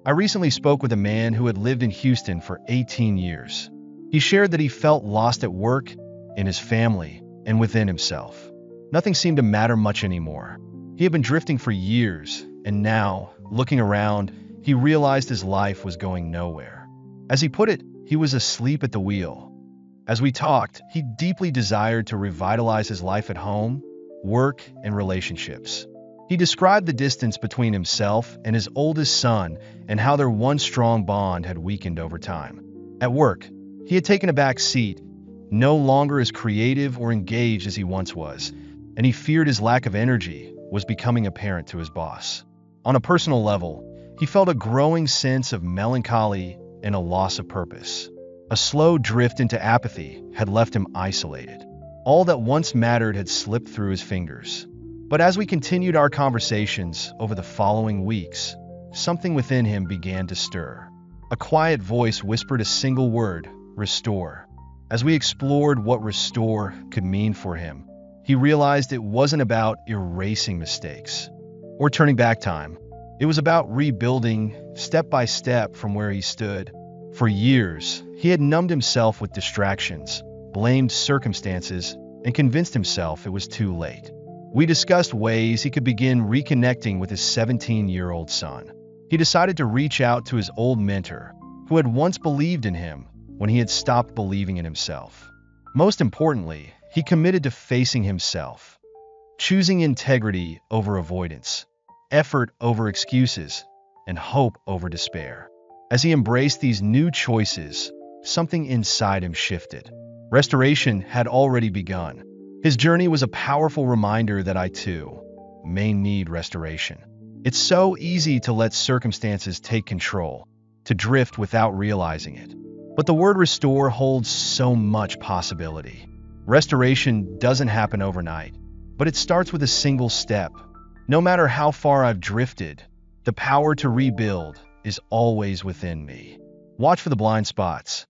I recently spoke with a man who had lived in Houston for 18 years. He shared that he felt lost at work, in his family, and within himself. Nothing seemed to matter much anymore. He had been drifting for years, and now, looking around, he realized his life was going nowhere. As he put it, he was asleep at the wheel. As we talked, he deeply desired to revitalize his life at home, work, and relationships. He described the distance between himself and his oldest son and how their once strong bond had weakened over time. At work, he had taken a back seat, no longer as creative or engaged as he once was, and he feared his lack of energy was becoming apparent to his boss. On a personal level, he felt a growing sense of melancholy and a loss of purpose. A slow drift into apathy had left him isolated. All that once mattered had slipped through his fingers. But as we continued our conversations over the following weeks, something within him began to stir. A quiet voice whispered a single word: restore. As we explored what restore could mean for him, he realized it wasn't about erasing mistakes or turning back time. It was about rebuilding step by step from where he stood. For years, he had numbed himself with distractions, blamed circumstances, and convinced himself it was too late. We discussed ways he could begin reconnecting with his 17-year-old son. He decided to reach out to his old mentor, who had once believed in him when he had stopped believing in himself. Most importantly, he committed to facing himself, choosing integrity over avoidance, effort over excuses, and hope over despair. As he embraced these new choices, something inside him shifted. Restoration had already begun. His journey was a powerful reminder that I, too, may need restoration. It's so easy to let circumstances take control, to drift without realizing it. But the word restore holds so much possibility. Restoration doesn't happen overnight, but it starts with a single step. No matter how far I've drifted, the power to rebuild is always within me. Watch for the blind spots.